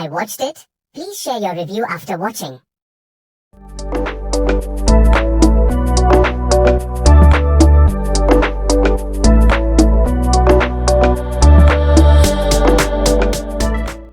I watched it. Please share your review after watching.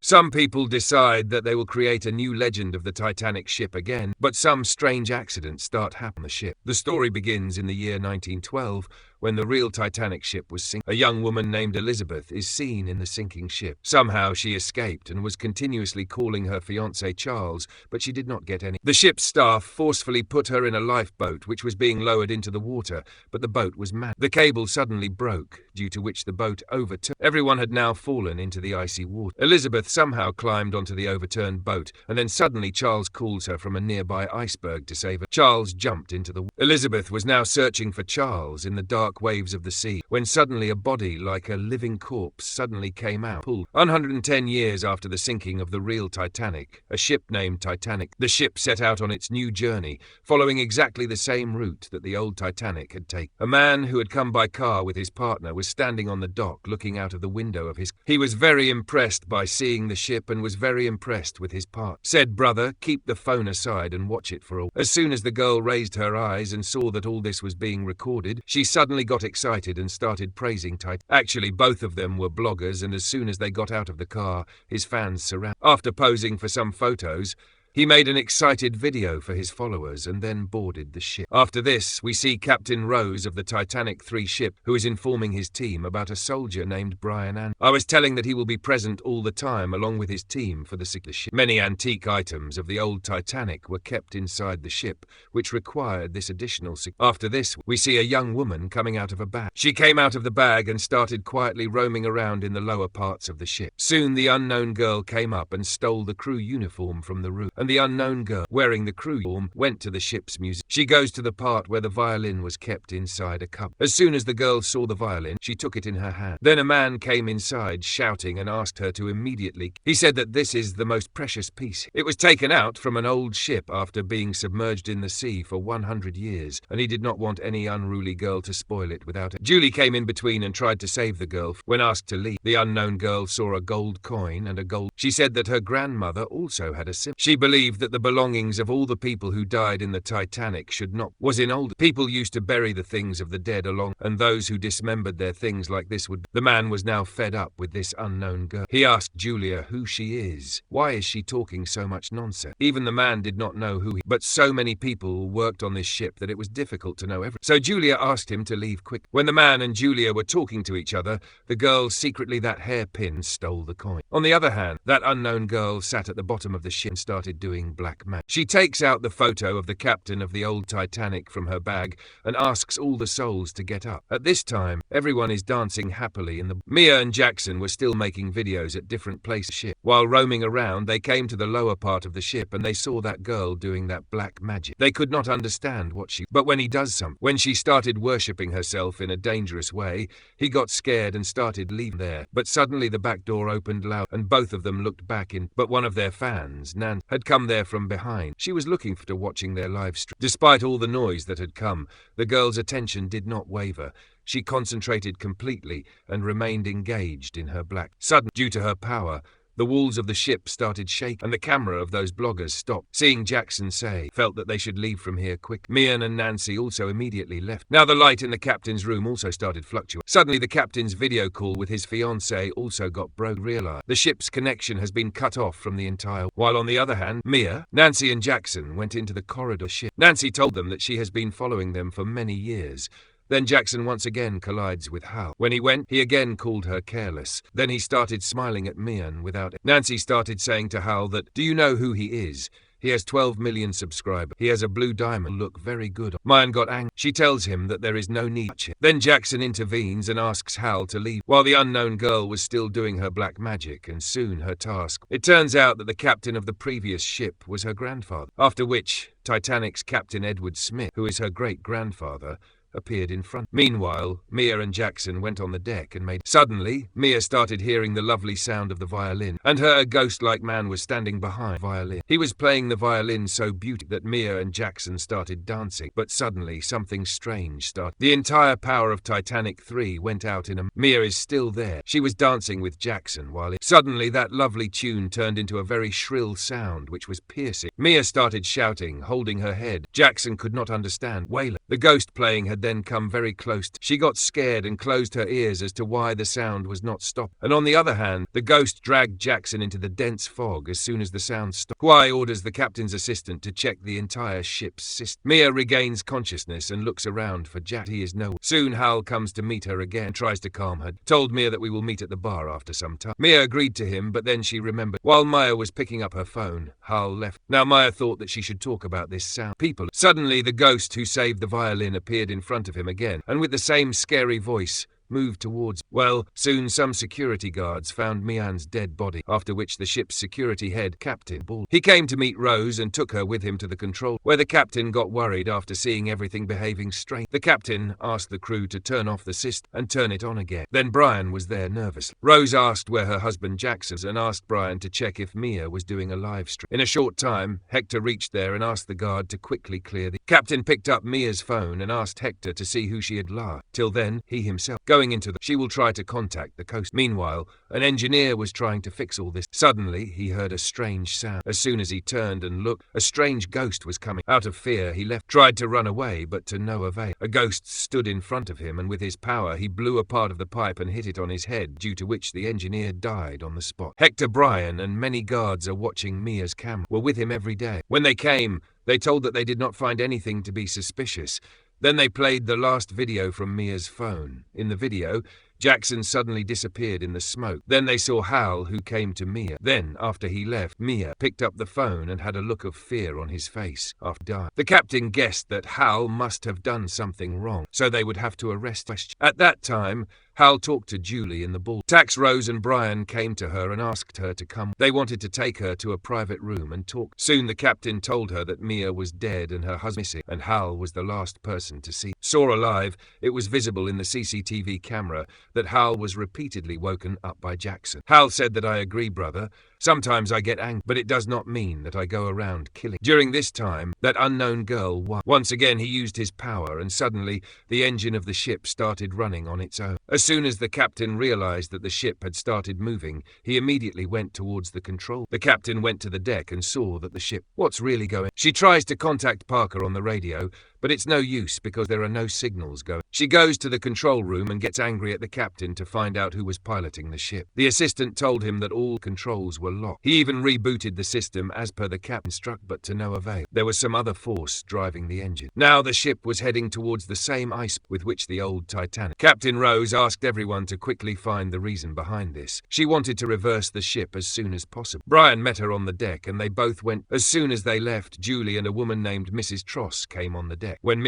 Some people decide that they will create a new legend of the Titanic ship again, but some strange accidents start happening on the ship. The story begins in the year 1912, when the real Titanic ship was sinking. A young woman named Elizabeth is seen in the sinking ship. Somehow she escaped and was continuously calling her fiancé Charles, but she did not get any. The ship's staff forcefully put her in a lifeboat which was being lowered into the water, but the boat was manned. The cable suddenly broke, due to which the boat overturned. Everyone had now fallen into the icy water. Elizabeth somehow climbed onto the overturned boat, and then suddenly Charles calls her from a nearby iceberg to save her. Charles jumped into the water. Elizabeth was now searching for Charles in the dark waves of the sea, when suddenly a body like a living corpse suddenly came out. 110 years after the sinking of the real Titanic, a ship named Titanic, the ship set out on its new journey, following exactly the same route that the old Titanic had taken. A man who had come by car with his partner was standing on the dock looking out of the window of his. He was very impressed by seeing the ship and was very impressed with his part. Said, "Brother, keep the phone aside and watch it for all." As soon as the girl raised her eyes and saw that all this was being recorded, she suddenly got excited and started praising Titanic. Actually, both of them were bloggers, and as soon as they got out of the car, his fans surrounded. After posing for some photos, he made an excited video for his followers and then boarded the ship. After this, we see Captain Rose of the Titanic 3 ship, who is informing his team about a soldier named Brian Anderson. I was telling that he will be present all the time along with his team for the ship. Many antique items of the old Titanic were kept inside the ship, which required this additional security. After this, we see a young woman coming out of a bag. She came out of the bag and started quietly roaming around in the lower parts of the ship. Soon the unknown girl came up and stole the crew uniform from the room, and the unknown girl, wearing the crew uniform, went to the ship's museum. She goes to the part where the violin was kept inside a cup. As soon as the girl saw the violin, she took it in her hand. Then a man came inside shouting and asked her to immediately. He said that this is the most precious piece. It was taken out from an old ship after being submerged in the sea for 100 years, and he did not want any unruly girl to spoil it without it. Julie came in between and tried to save the girl. When asked to leave, the unknown girl saw a gold coin and a gold. She said that her grandmother also had a sim. She believed that the belongings of all the people who died in the Titanic should not was in old. People used to bury the things of the dead along, and those who dismembered their things like this would. The man was now fed up with this unknown girl. He asked Julia who she is. Why is she talking so much nonsense? Even the man did not know who he. But so many people worked on this ship that it was difficult to know everything. So Julia asked him to leave quick. When the man and Julia were talking to each other, the girl secretly that hairpin stole the coin. On the other hand, that unknown girl sat at the bottom of the ship and started doing black magic. She takes out the photo of the captain of the old Titanic from her bag and asks all the souls to get up. At this time, everyone is dancing happily in the. Mia and Jackson were still making videos at different places. Ship. While roaming around, they came to the lower part of the ship and they saw that girl doing that black magic. They could not understand what she. But when he does something, when she started worshipping herself in a dangerous way, he got scared and started leaving there. But suddenly the back door opened loud and both of them looked back in. But one of their fans, Nan, had come there from behind. She was looking forward to watching their live stream. Despite all the noise that had come, the girl's attention did not waver. She concentrated completely and remained engaged in her black. Suddenly, due to her power, the walls of the ship started shaking, and the camera of those bloggers stopped. Seeing Jackson felt that they should leave from here quick. Mian and Nancy also immediately left. Now the light in the captain's room also started fluctuating. Suddenly the captain's video call with his fiancée also got broke. Realized the ship's connection has been cut off from the entire. While on the other hand, Mia, Nancy and Jackson went into the corridor ship. Nancy told them that she has been following them for many years. Then Jackson once again collides with Hal. When he went, he again called her careless. Then he started smiling at Mian without it. Nancy started saying to Hal that, "Do you know who he is? He has 12 million subscribers. He has a blue diamond. Look very good." Mian got angry. She tells him that there is no need to touch him. Then Jackson intervenes and asks Hal to leave, while the unknown girl was still doing her black magic, and soon her task. It turns out that the captain of the previous ship was her grandfather. After which, Titanic's Captain Edward Smith, who is her great-grandfather, appeared in front. Meanwhile, Mia and Jackson went on the deck and made. Suddenly, Mia started hearing the lovely sound of the violin, and her ghost-like man was standing behind the violin. He was playing the violin so beautifully that Mia and Jackson started dancing, but suddenly something strange started. The entire power of Titanic 3 went out in a. Mia is still there. She was dancing with Jackson while suddenly that lovely tune turned into a very shrill sound which was piercing. Mia started shouting, holding her head. Jackson could not understand. Waylon. The ghost playing had then come very close. She got scared and closed her ears as to why the sound was not stopped. And on the other hand, the ghost dragged Jackson into the dense fog as soon as the sound stopped. Kwai orders the captain's assistant to check the entire ship's system. Mia regains consciousness and looks around for Jack. He is nowhere. Soon Hal comes to meet her again and tries to calm her. Told Mia that we will meet at the bar after some time. Mia agreed to him, but then she remembered. While Maya was picking up her phone, Hal left. Now Maya thought that she should talk about this sound. People. Suddenly the ghost who saved the violin appeared in front of him again, and with the same scary voice, moved towards. Well, soon some security guards found Mian's dead body, after which the ship's security head, Captain Ball. He came to meet Rose and took her with him to the control, where the captain got worried after seeing everything behaving strange. The captain asked the crew to turn off the system and turn it on again. Then Brian was there nervously. Rose asked where her husband Jackson was and asked Brian to check if Mia was doing a live stream. In a short time, Hector reached there and asked the guard to quickly clear the. Captain picked up Mia's phone and asked Hector to see who she had last. Till then, he himself. Going into the. She will try to contact the coast. Meanwhile, an engineer was trying to fix all this. Suddenly, he heard a strange sound. As soon as he turned and looked, a strange ghost was coming. Out of fear, he tried to run away, but to no avail. A ghost stood in front of him, and with his power, he blew a part of the pipe and hit it on his head, due to which the engineer died on the spot. Hector Bryan and many guards are watching Mia's camera. Were with him every day. When they came, they told that they did not find anything to be suspicious. Then they played the last video from Mia's phone. In the video, Jackson suddenly disappeared in the smoke. Then they saw Hal, who came to Mia. Then, after he left, Mia picked up the phone and had a look of fear on his face after dying. The captain guessed that Hal must have done something wrong, so they would have to arrest him. At that time, Hal talked to Julie in the ball. Tax, Rose and Brian came to her and asked her to come. They wanted to take her to a private room and talk. Soon the captain told her that Mia was dead and her husband missing, and Hal was the last person to see. Saw alive, it was visible in the CCTV camera that Hal was repeatedly woken up by Jackson. Hal said that I agree, brother. Sometimes I get angry, but it does not mean that I go around killing. During this time, that unknown girl won. Once again he used his power, and suddenly the engine of the ship started running on its own. As soon as the captain realized that the ship had started moving, he immediately went towards the control. The captain went to the deck and saw that the ship. What's really going? She tries to contact Parker on the radio, but it's no use because there are no signals going. She goes to the control room and gets angry at the captain to find out who was piloting the ship. The assistant told him that all controls were locked. He even rebooted the system as per the captain struck, but to no avail. There was some other force driving the engine. Now the ship was heading towards the same ice with which the old Titanic. Captain Rose asked everyone to quickly find the reason behind this. She wanted to reverse the ship as soon as possible. Brian met her on the deck and they both went. As soon as they left, Julie and a woman named Mrs. Tross came on the deck. When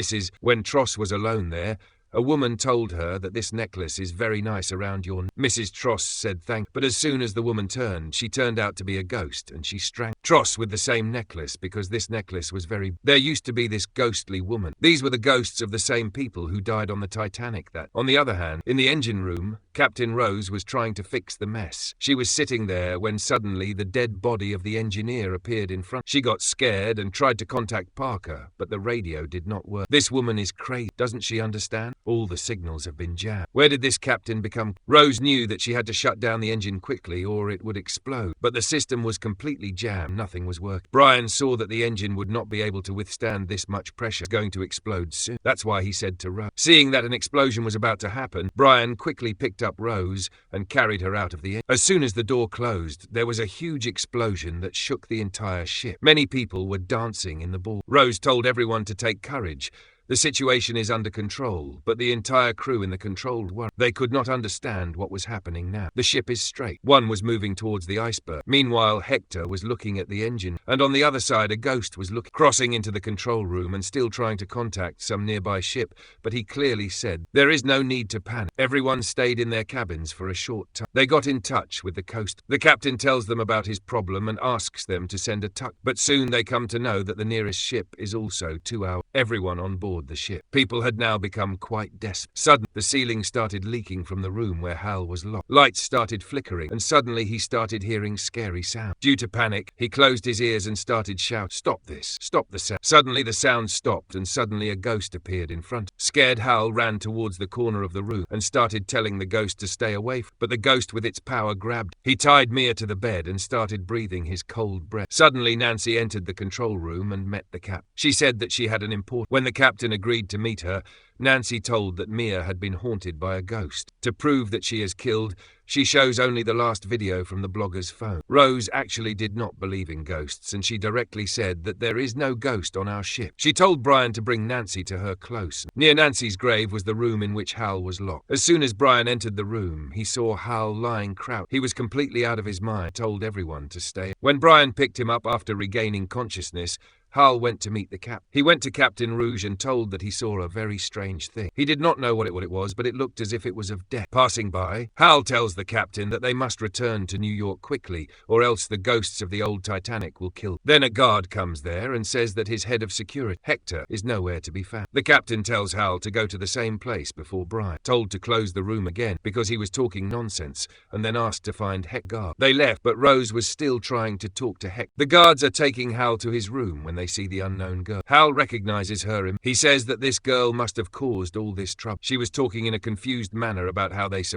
Tross was alone there, a woman told her that this necklace is very nice around your neck. Mrs. Tross said thank, but as soon as the woman turned, she turned out to be a ghost, and she strangled Tross with the same necklace because this necklace was very. There used to be this ghostly woman. These were the ghosts of the same people who died on the Titanic. That. On the other hand, in the engine room, Captain Rose was trying to fix the mess. She was sitting there when suddenly the dead body of the engineer appeared in front. She got scared and tried to contact Parker, but the radio did not work. This woman is crazy. Doesn't she understand? All the signals have been jammed. Where did this captain become? Rose knew that she had to shut down the engine quickly or it would explode, but the system was completely jammed. Nothing was working. Brian saw that the engine would not be able to withstand this much pressure. It's going to explode soon. That's why he said to Rose. Seeing that an explosion was about to happen, Brian quickly picked up Rose and carried her out of the engine. As soon as the door closed, there was a huge explosion that shook the entire ship. Many people were dancing in the ball. Rose told everyone to take courage. The situation is under control, but the entire crew in the control were. They could not understand what was happening now. The ship is straight. One was moving towards the iceberg. Meanwhile, Hector was looking at the engine, and on the other side a ghost was crossing into the control room and still trying to contact some nearby ship, but he clearly said, "There is no need to panic." Everyone stayed in their cabins for a short time. They got in touch with the coast. The captain tells them about his problem and asks them to send a tug, but soon they come to know that the nearest ship is also 2 hours. Everyone on board aboard the ship. People had now become quite desperate. Suddenly, the ceiling started leaking from the room where Hal was locked. Lights started flickering, and suddenly he started hearing scary sounds. Due to panic, he closed his ears and started shouting, "Stop this! Stop the sound!" Suddenly the sound stopped, and suddenly a ghost appeared in front. Scared, Hal ran towards the corner of the room and started telling the ghost to stay away, but the ghost with its power grabbed. He tied Mia to the bed and started breathing his cold breath. Suddenly Nancy entered the control room and met the captain. She said that she had an important... When the captain agreed to meet her, Nancy told that Mia had been haunted by a ghost. To prove that she is killed, she shows only the last video from the blogger's phone. Rose actually did not believe in ghosts, and she directly said that there is no ghost on our ship. She told Brian to bring Nancy to her close. Near Nancy's grave was the room in which Hal was locked. As soon as Brian entered the room, he saw Hal lying crouched. He was completely out of his mind, told everyone to stay. When Brian picked him up after regaining consciousness, Hal went to meet the captain. He went to Captain Rouge and told that he saw a very strange thing. He did not know what it was, but it looked as if it was of death. Passing by, Hal tells the captain that they must return to New York quickly, or else the ghosts of the old Titanic will kill them. Then a guard comes there and says that his head of security, Hector, is nowhere to be found. The captain tells Hal to go to the same place before Brian, told to close the room again because he was talking nonsense, and then asked to find Hector. They left, but Rose was still trying to talk to Hector. The guards are taking Hal to his room when they see the unknown girl. Hal recognizes her. He says that this girl must have caused all this trouble. She was talking in a confused manner about how they used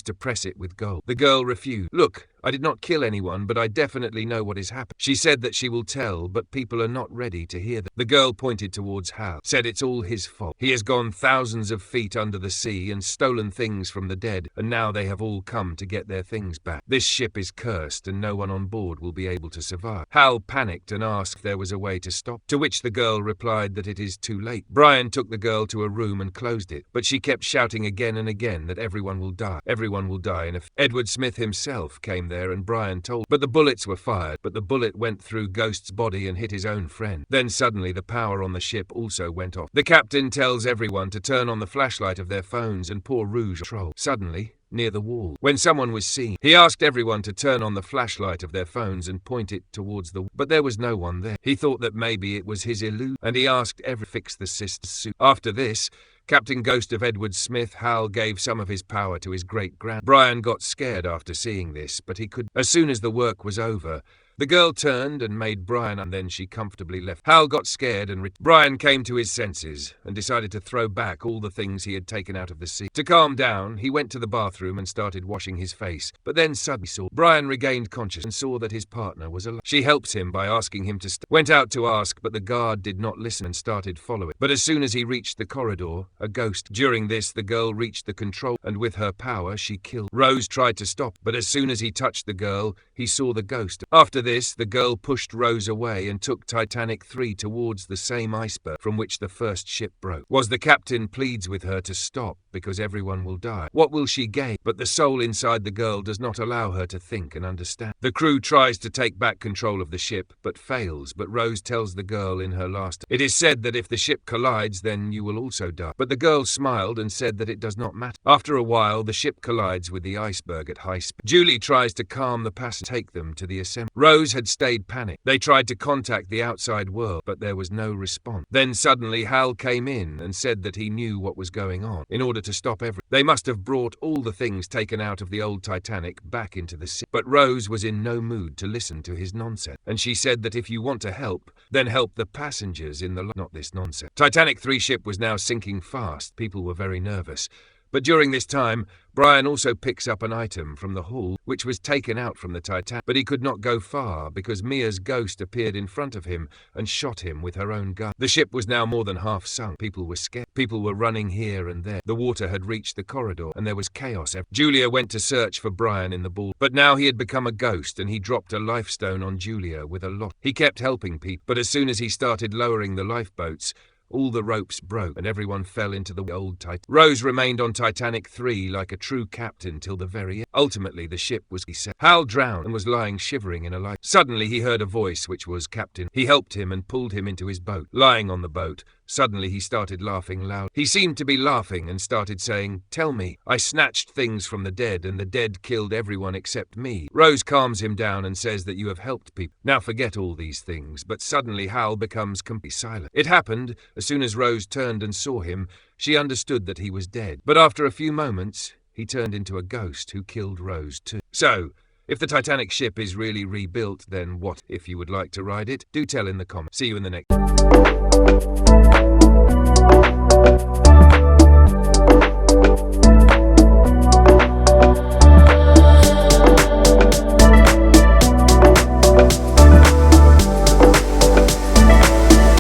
to press it with gold. The girl refused. "Look, I did not kill anyone, but I definitely know what has happened." She said that she will tell, but people are not ready to hear that. The girl pointed towards Hal, said it's all his fault. He has gone thousands of feet under the sea and stolen things from the dead, and now they have all come to get their things back. This ship is cursed, and no one on board will be able to survive. Hal panicked and asked if there was a way to stop, to which the girl replied that it is too late. Brian took the girl to a room and closed it, but she kept shouting again and again that everyone will die. Everyone will die. And if Edward Smith himself came there, and Brian told, but the bullets were fired, but the bullet went through Ghost's body and hit his own friend. Then suddenly the power on the ship also went off. The captain tells everyone to turn on the flashlight of their phones and pour rouge control. Suddenly, near the wall, when someone was seen, he asked everyone to turn on the flashlight of their phones and point it towards the wall, but there was no one there. He thought that maybe it was his illusion, and he asked everyone to fix the sister's suit. After this, Captain Ghost of Edward Smith, Hal gave some of his power to his great-grand. Brian got scared after seeing this, but he could. As soon as the work was over, the girl turned and made Brian, and then she comfortably left. Hal got scared and Brian came to his senses and decided to throw back all the things he had taken out of the sea. To calm down, he went to the bathroom and started washing his face, but then suddenly saw Brian regained consciousness and saw that his partner was alive. She helped him by asking him to stay. Went out to ask, but the guard did not listen and started following. But as soon as he reached the corridor, a ghost. During this, the girl reached the control, and with her power, she killed. Rose tried to stop, but as soon as he touched the girl, he saw the ghost. After this, the girl pushed Rose away and took Titanic 3 towards the same iceberg from which the first ship broke. The captain pleads with her to stop because everyone will die. What will she gain? But the soul inside the girl does not allow her to think and understand. The crew tries to take back control of the ship, but fails. But Rose tells the girl in her last, "It is said that if the ship collides, then you will also die." But the girl smiled and said that it does not matter. After a while, the ship collides with the iceberg at high speed. Julie tries to calm the passengers, take them to the assembly. Rose had stayed panicked. They tried to contact the outside world, but there was no response. Then suddenly Hal came in and said that he knew what was going on. In order to stop everything, they must have brought all the things taken out of the old Titanic back into the sea. But Rose was in no mood to listen to his nonsense, and she said that if you want to help, then help the passengers in the not this nonsense. Titanic 3 ship was now sinking fast. People were very nervous. But during this time, Brian also picks up an item from the hull, which was taken out from the Titanic, but he could not go far because Mia's ghost appeared in front of him and shot him with her own gun. The ship was now more than half sunk. People were scared. People were running here and there. The water had reached the corridor, and there was chaos. Julia went to search for Brian in the ball, but now he had become a ghost, and he dropped a lifestone on Julia with a lot. He kept helping people, but as soon as he started lowering the lifeboats, all the ropes broke and everyone fell into the old Titanic. Rose remained on Titanic 3 like a true captain till the very end. Ultimately, the ship was set. Hal drowned and was lying shivering in a life. Suddenly, he heard a voice which was Captain. He helped him and pulled him into his boat. Lying on the boat, Suddenly he started laughing loud. He seemed to be laughing and started saying, "Tell me, I snatched things from the dead and the dead killed everyone except me." Rose calms him down and says that you have helped people. Now forget all these things, but suddenly Hal becomes completely silent. It happened as soon as Rose turned and saw him. She understood that he was dead, but after a few moments, he turned into a ghost who killed Rose too. So, if the Titanic ship is really rebuilt, then what? If you would like to ride it, do tell in the comments. See you in the next.